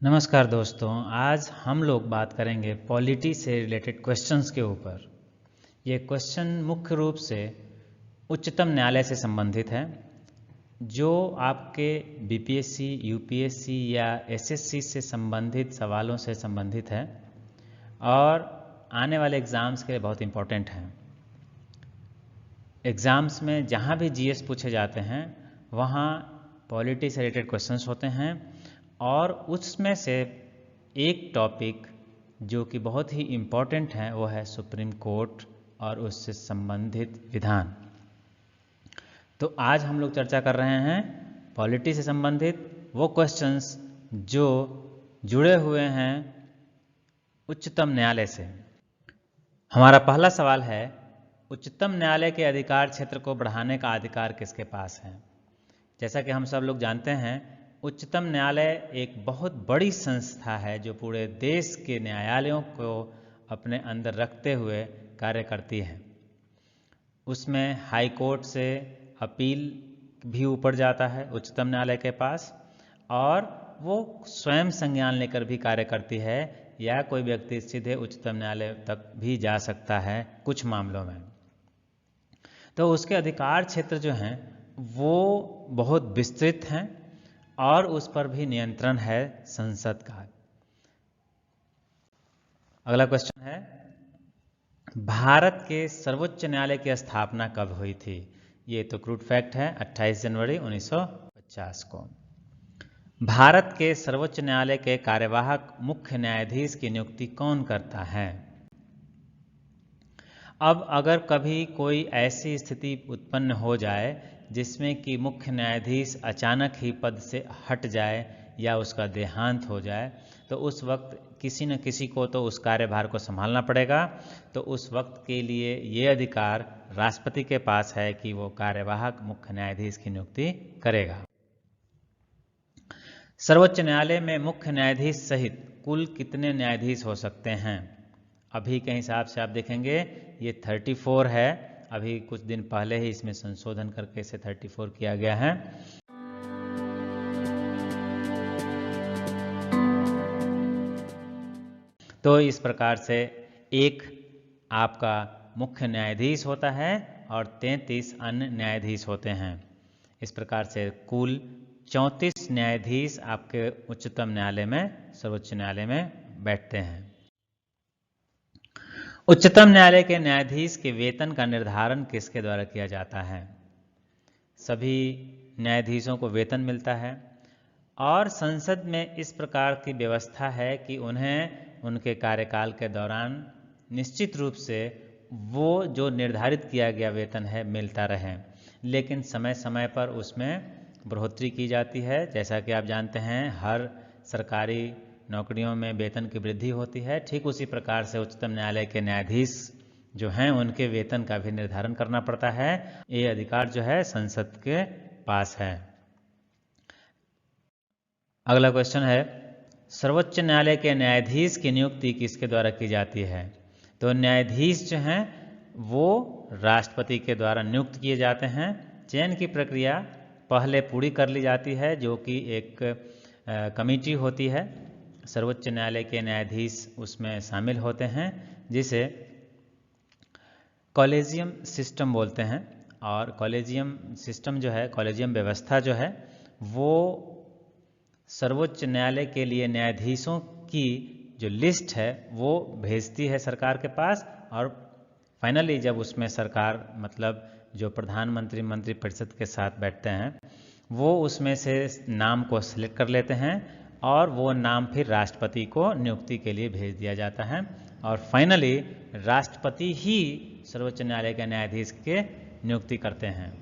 नमस्कार दोस्तों, आज हम लोग बात करेंगे पॉलिटी से रिलेटेड क्वेश्चंस के ऊपर। ये क्वेश्चन मुख्य रूप से उच्चतम न्यायालय से संबंधित है, जो आपके बीपीएससी, यूपीएससी या एसएससी से संबंधित सवालों से संबंधित है और आने वाले एग्ज़ाम्स के लिए बहुत इम्पोर्टेंट हैं। एग्ज़ाम्स में जहाँ भी जीएस पूछे जाते हैं वहाँ पॉलिटी से रिलेटेड क्वेश्चंस होते हैं और उसमें से एक टॉपिक जो कि बहुत ही इम्पोर्टेंट है वो है सुप्रीम कोर्ट और उससे संबंधित विधान। तो आज हम लोग चर्चा कर रहे हैं पॉलिटी से संबंधित वो क्वेश्चंस जो जुड़े हुए हैं उच्चतम न्यायालय से। हमारा पहला सवाल है, उच्चतम न्यायालय के अधिकार क्षेत्र को बढ़ाने का अधिकार किसके पास है? जैसा कि हम सब लोग जानते हैं, उच्चतम न्यायालय एक बहुत बड़ी संस्था है जो पूरे देश के न्यायालयों को अपने अंदर रखते हुए कार्य करती है। उसमें हाई कोर्ट से अपील भी ऊपर जाता है उच्चतम न्यायालय के पास, और वो स्वयं संज्ञान लेकर भी कार्य करती है या कोई व्यक्ति सीधे उच्चतम न्यायालय तक भी जा सकता है कुछ मामलों में। तो उसके अधिकार क्षेत्र जो हैं वो बहुत विस्तृत हैं और उस पर भी नियंत्रण है संसद का। अगला क्वेश्चन है, भारत के सर्वोच्च न्यायालय की स्थापना कब हुई थी? ये तो क्रूड फैक्ट है, 28 जनवरी 1950 को। भारत के सर्वोच्च न्यायालय के कार्यवाहक मुख्य न्यायाधीश की नियुक्ति कौन करता है? अब अगर कभी कोई ऐसी स्थिति उत्पन्न हो जाए जिसमें कि मुख्य न्यायाधीश अचानक ही पद से हट जाए या उसका देहांत हो जाए, तो उस वक्त किसी न किसी को तो उस कार्यभार को संभालना पड़ेगा। तो उस वक्त के लिए ये अधिकार राष्ट्रपति के पास है कि वो कार्यवाहक मुख्य न्यायाधीश की नियुक्ति करेगा। सर्वोच्च न्यायालय में मुख्य न्यायाधीश सहित कुल कितने न्यायाधीश हो सकते हैं? अभी के हिसाब से आप देखेंगे ये 34 है। अभी कुछ दिन पहले ही इसमें संशोधन करके इसे 34 किया गया है। तो इस प्रकार से एक आपका मुख्य न्यायाधीश होता है और 33 अन्य न्यायाधीश होते हैं। इस प्रकार से कुल 34 न्यायाधीश आपके उच्चतम न्यायालय में, सर्वोच्च न्यायालय में बैठते हैं। उच्चतम न्यायालय के न्यायाधीश के वेतन का निर्धारण किसके द्वारा किया जाता है? सभी न्यायाधीशों को वेतन मिलता है और संसद में इस प्रकार की व्यवस्था है कि उन्हें उनके कार्यकाल के दौरान निश्चित रूप से वो जो निर्धारित किया गया वेतन है मिलता रहे, लेकिन समय समय पर उसमें बढ़ोतरी की जाती है। जैसा कि आप जानते हैं, हर सरकारी नौकरियों में वेतन की वृद्धि होती है। ठीक उसी प्रकार से उच्चतम न्यायालय के न्यायाधीश जो हैं उनके वेतन का भी निर्धारण करना पड़ता है। ये अधिकार जो है संसद के पास है। अगला क्वेश्चन है, सर्वोच्च न्यायालय के न्यायाधीश की नियुक्ति किसके द्वारा की जाती है? तो न्यायाधीश जो हैं वो राष्ट्रपति के द्वारा नियुक्त किए जाते हैं। चयन की प्रक्रिया पहले पूरी कर ली जाती है, जो कि एक कमेटी होती है। सर्वोच्च न्यायालय के न्यायाधीश उसमें शामिल होते हैं, जिसे कॉलेजियम सिस्टम बोलते हैं। और कॉलेजियम सिस्टम जो है, कॉलेजियम व्यवस्था जो है, वो सर्वोच्च न्यायालय के लिए न्यायाधीशों की जो लिस्ट है वो भेजती है सरकार के पास, और फाइनली जब उसमें सरकार, मतलब जो प्रधानमंत्री मंत्रिपरिषद के साथ बैठते हैं, वो उसमें से नाम को सिलेक्ट कर लेते हैं और वो नाम फिर राष्ट्रपति को नियुक्ति के लिए भेज दिया जाता है, और फाइनली राष्ट्रपति ही सर्वोच्च न्यायालय के न्यायाधीश के नियुक्ति करते हैं।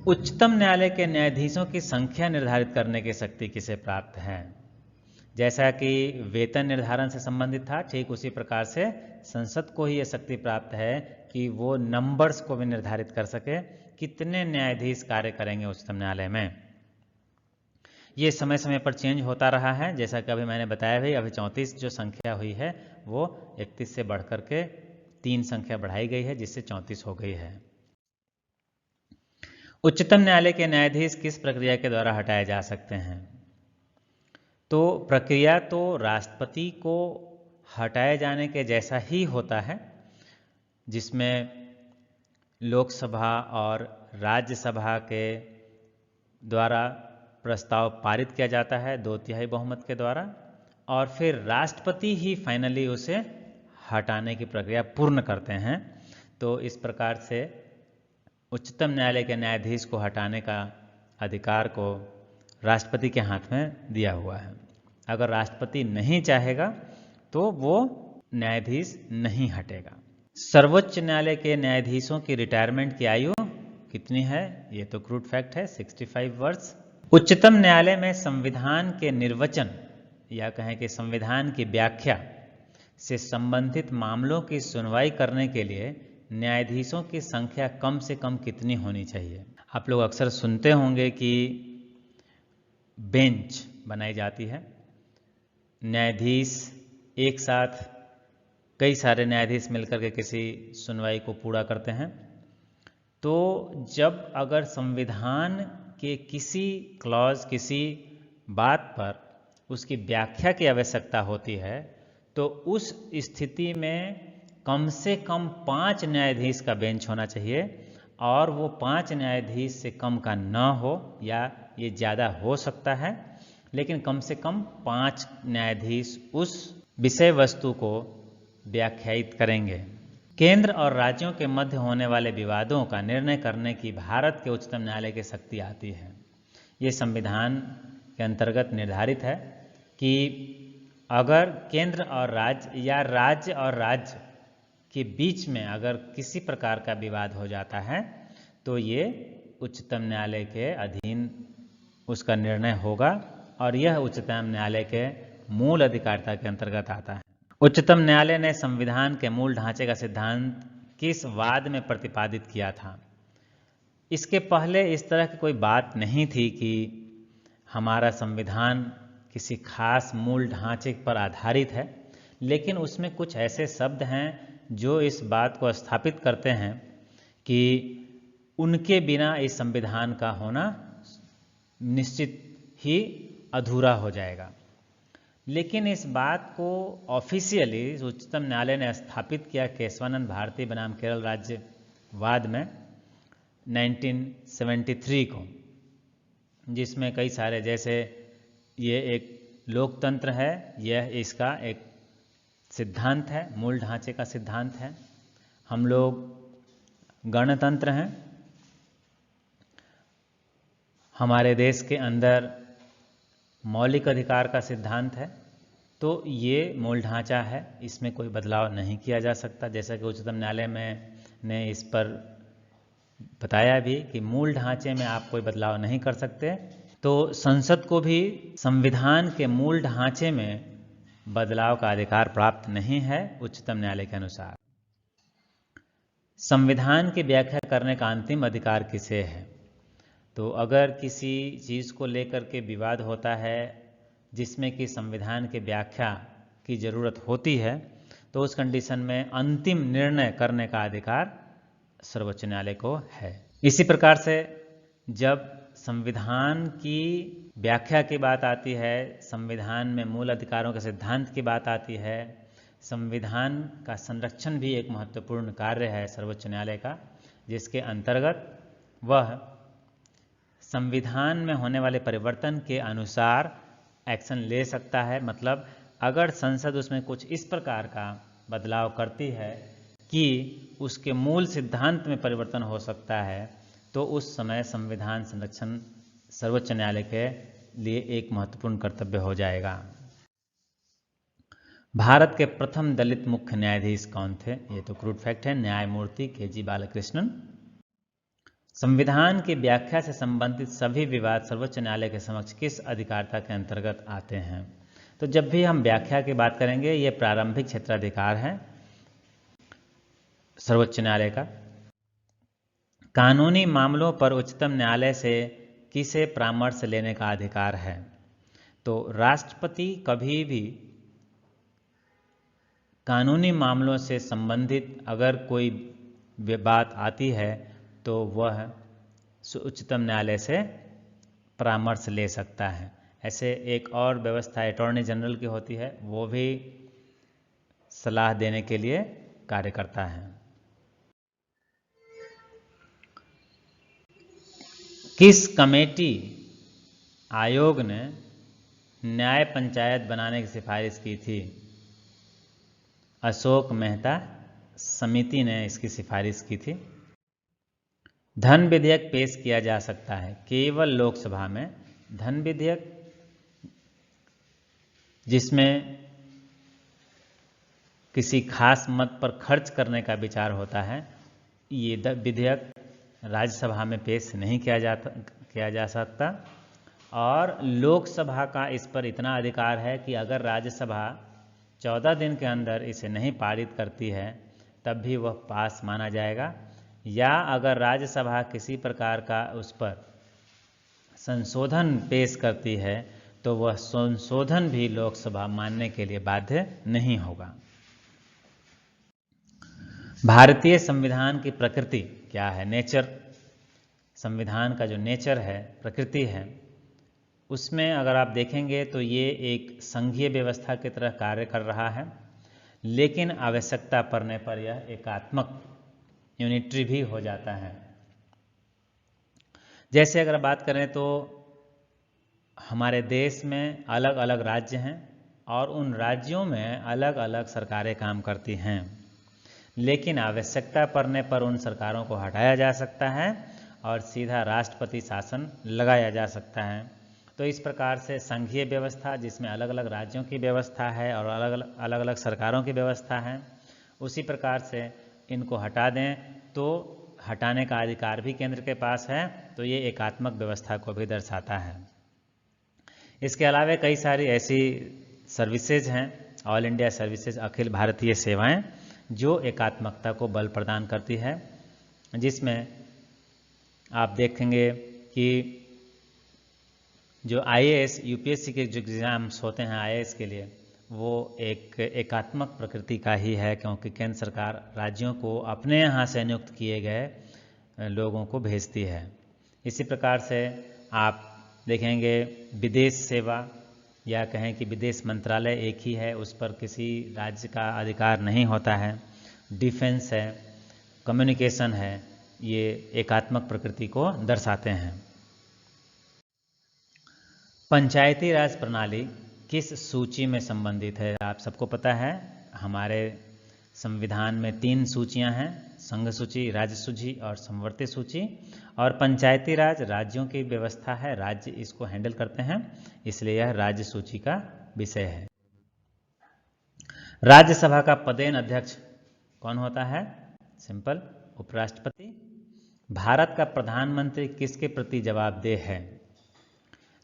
उच्चतम न्यायालय के न्यायाधीशों की संख्या निर्धारित करने की शक्ति किसे प्राप्त है? जैसा कि वेतन निर्धारण से संबंधित था, ठीक उसी प्रकार से संसद को ही यह शक्ति प्राप्त है कि वो नंबर्स को भी निर्धारित कर सके, कितने न्यायाधीश कार्य करेंगे उच्चतम न्यायालय में। ये समय समय पर चेंज होता रहा है। जैसा कि अभी मैंने बताया भाई, अभी 34 जो संख्या हुई है वो 31 से बढ़कर के 3 संख्या बढ़ाई गई है, जिससे 34 हो गई है। उच्चतम न्यायालय के न्यायाधीश किस प्रक्रिया के द्वारा हटाए जा सकते हैं? तो प्रक्रिया तो राष्ट्रपति को हटाए जाने के जैसा ही होता है, जिसमें लोकसभा और राज्यसभा के द्वारा प्रस्ताव पारित किया जाता है 2/3 बहुमत के द्वारा, और फिर राष्ट्रपति ही फाइनली उसे हटाने की प्रक्रिया पूर्ण करते हैं। तो इस प्रकार से उच्चतम न्यायालय के न्यायाधीश को हटाने का अधिकार को राष्ट्रपति के हाथ में दिया हुआ है। अगर राष्ट्रपति नहीं चाहेगा तो वो न्यायाधीश नहीं हटेगा। सर्वोच्च न्यायालय के न्यायाधीशों की रिटायरमेंट की आयु कितनी है? ये तो क्रूड फैक्ट है, 65 वर्ष। उच्चतम न्यायालय में संविधान के निर्वचन या कहें कि संविधान की व्याख्या से संबंधित मामलों की सुनवाई करने के लिए न्यायाधीशों की संख्या कम से कम कितनी होनी चाहिए? आप लोग अक्सर सुनते होंगे कि बेंच बनाई जाती है, न्यायाधीश एक साथ कई सारे न्यायाधीश मिलकर के किसी सुनवाई को पूरा करते हैं। तो जब अगर संविधान के किसी क्लॉज, किसी बात पर उसकी व्याख्या की आवश्यकता होती है, तो उस स्थिति में कम से कम 5 न्यायाधीश का बेंच होना चाहिए, और वो 5 न्यायाधीश से कम का न हो, या ये ज़्यादा हो सकता है, लेकिन कम से कम 5 न्यायाधीश उस विषय वस्तु को व्याख्यायित करेंगे। केंद्र और राज्यों के मध्य होने वाले विवादों का निर्णय करने की भारत के उच्चतम न्यायालय की शक्ति आती है। ये संविधान के अंतर्गत निर्धारित है कि अगर केंद्र और राज्य या राज्य और राज्य के बीच में अगर किसी प्रकार का विवाद हो जाता है तो ये उच्चतम न्यायालय के अधीन उसका निर्णय होगा, और यह उच्चतम न्यायालय के मूल अधिकारिता के अंतर्गत आता है। उच्चतम न्यायालय ने संविधान के मूल ढांचे का सिद्धांत किस वाद में प्रतिपादित किया था? इसके पहले इस तरह की कोई बात नहीं थी कि हमारा संविधान किसी खास मूल ढांचे पर आधारित है, लेकिन उसमें कुछ ऐसे शब्द हैं जो इस बात को स्थापित करते हैं कि उनके बिना इस संविधान का होना निश्चित ही अधूरा हो जाएगा। लेकिन इस बात को ऑफिशियली उच्चतम न्यायालय ने स्थापित किया केशवानंद भारती बनाम केरल राज्य वाद में 1973 को, जिसमें कई सारे, जैसे ये एक लोकतंत्र है, यह इसका एक सिद्धांत है, मूल ढांचे का सिद्धांत है। हम लोग गणतंत्र हैं, हमारे देश के अंदर मौलिक अधिकार का सिद्धांत है, तो ये मूल ढांचा है, इसमें कोई बदलाव नहीं किया जा सकता। जैसा कि उच्चतम न्यायालय में ने इस पर बताया भी कि मूल ढांचे में आप कोई बदलाव नहीं कर सकते, तो संसद को भी संविधान के मूल ढांचे में बदलाव का अधिकार प्राप्त नहीं है उच्चतम न्यायालय के अनुसार। संविधान की व्याख्या करने का अंतिम अधिकार किसे है? तो अगर किसी चीज़ को लेकर के विवाद होता है जिसमें कि संविधान की व्याख्या की ज़रूरत होती है, तो उस कंडीशन में अंतिम निर्णय करने का अधिकार सर्वोच्च न्यायालय को है। इसी प्रकार से जब संविधान की व्याख्या की बात आती है, संविधान में मूल अधिकारों के सिद्धांत की बात आती है, संविधान का संरक्षण भी एक महत्वपूर्ण कार्य है सर्वोच्च न्यायालय का, जिसके अंतर्गत वह संविधान में होने वाले परिवर्तन के अनुसार एक्शन ले सकता है। मतलब अगर संसद उसमें कुछ इस प्रकार का बदलाव करती है कि उसके मूल सिद्धांत में परिवर्तन हो सकता है, तो उस समय संविधान संरक्षण सर्वोच्च न्यायालय के लिए एक महत्वपूर्ण कर्तव्य हो जाएगा। भारत के प्रथम दलित मुख्य न्यायाधीश कौन थे? ये तो क्रूड फैक्ट है, न्यायमूर्ति के.जी. बालकृष्णन। संविधान की व्याख्या से संबंधित सभी विवाद सर्वोच्च न्यायालय के समक्ष किस अधिकारिता के अंतर्गत आते हैं? तो जब भी हम व्याख्या की बात करेंगे, ये प्रारंभिक क्षेत्राधिकार है सर्वोच्च न्यायालय का। कानूनी मामलों पर उच्चतम न्यायालय से किसे परामर्श लेने का अधिकार है? तो राष्ट्रपति कभी भी कानूनी मामलों से संबंधित अगर कोई बात आती है तो वह उच्चतम न्यायालय से परामर्श ले सकता है। ऐसे एक और व्यवस्था अटॉर्नी जनरल की होती है, वो भी सलाह देने के लिए कार्य करता है। किस कमेटी आयोग ने न्याय पंचायत बनाने की सिफारिश की थी? अशोक मेहता समिति ने इसकी सिफारिश की थी। धन विधेयक पेश किया जा सकता है केवल लोकसभा में। धन विधेयक जिसमें किसी खास मद पर खर्च करने का विचार होता है, ये विधेयक राज्यसभा में पेश नहीं किया जा सकता। और लोकसभा का इस पर इतना अधिकार है कि अगर राज्यसभा 14 दिन के अंदर इसे नहीं पारित करती है तब भी वह पास माना जाएगा, या अगर राज्यसभा किसी प्रकार का उस पर संशोधन पेश करती है तो वह संशोधन भी लोकसभा मानने के लिए बाध्य नहीं होगा। भारतीय संविधान की प्रकृति क्या है? नेचर। संविधान का जो नेचर है, प्रकृति है, उसमें अगर आप देखेंगे तो ये एक संघीय व्यवस्था की तरह कार्य कर रहा है, लेकिन आवश्यकता पड़ने पर यह एकात्मक यूनिटरी भी हो जाता है। जैसे अगर बात करें तो हमारे देश में अलग अलग राज्य हैं और उन राज्यों में अलग अलग सरकारें काम करती हैं, लेकिन आवश्यकता पड़ने पर उन सरकारों को हटाया जा सकता है और सीधा राष्ट्रपति शासन लगाया जा सकता है। तो इस प्रकार से संघीय व्यवस्था जिसमें अलग अलग राज्यों की व्यवस्था है और अलग अलग सरकारों की व्यवस्था है, उसी प्रकार से इनको हटा दें तो हटाने का अधिकार भी केंद्र के पास है, तो ये एकात्मक व्यवस्था को भी दर्शाता है। इसके अलावा कई सारी ऐसी सर्विसेज हैं, all India services, Akhil Bharatiya सेवाएं, जो एकात्मकता को बल प्रदान करती है, जिसमें आप देखेंगे कि जो IAS UPSC के जो एग्ज़ाम्स होते हैं IAS के लिए, वो एक एकात्मक प्रकृति का ही है, क्योंकि केंद्र सरकार राज्यों को अपने यहाँ से नियुक्त किए गए लोगों को भेजती है। इसी प्रकार से आप देखेंगे विदेश सेवा या कहें कि विदेश मंत्रालय एक ही है, उस पर किसी राज्य का अधिकार नहीं होता है। डिफेंस है, कम्युनिकेशन है, ये एकात्मक प्रकृति को दर्शाते हैं। पंचायती राज प्रणाली किस सूची में संबंधित है? आप सबको पता है हमारे संविधान में 3 सूचियां हैं, संघ सूची, राज्य सूची और समवर्ती सूची। और पंचायती राज राज्यों की व्यवस्था है, राज्य इसको हैंडल करते हैं, इसलिए यह राज्य सूची का विषय है। राज्यसभा का पदेन अध्यक्ष कौन होता है? सिंपल, उपराष्ट्रपति। भारत का प्रधानमंत्री किसके प्रति जवाबदेह है?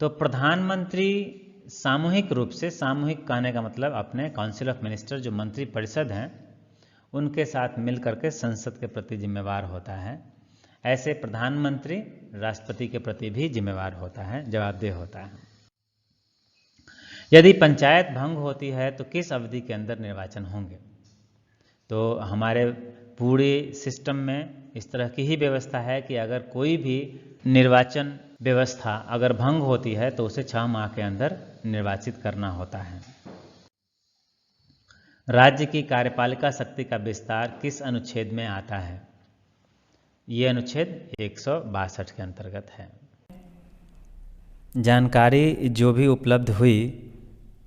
तो प्रधानमंत्री सामूहिक रूप से, सामूहिक कहने का मतलब अपने काउंसिल ऑफ मिनिस्टर जो मंत्री परिषद हैं उनके साथ मिलकर के संसद के प्रति जिम्मेवार होता है। ऐसे प्रधानमंत्री राष्ट्रपति के प्रति भी जिम्मेवार होता है, जवाबदेह होता है। यदि पंचायत भंग होती है तो किस अवधि के अंदर निर्वाचन होंगे? तो हमारे पूरे सिस्टम में इस तरह की ही व्यवस्था है कि अगर कोई भी निर्वाचन व्यवस्था अगर भंग होती है तो उसे 6 माह के अंदर निर्वाचित करना होता है। राज्य की कार्यपालिका शक्ति का विस्तार किस अनुच्छेद में आता है? ये अनुच्छेद 162 के अंतर्गत है। जानकारी जो भी उपलब्ध हुई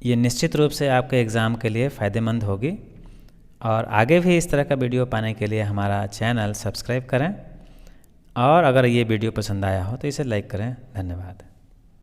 ये निश्चित रूप से आपके एग्ज़ाम के लिए फ़ायदेमंद होगी, और आगे भी इस तरह का वीडियो पाने के लिए हमारा चैनल सब्सक्राइब करें, और अगर ये वीडियो पसंद आया हो तो इसे लाइक करें। धन्यवाद।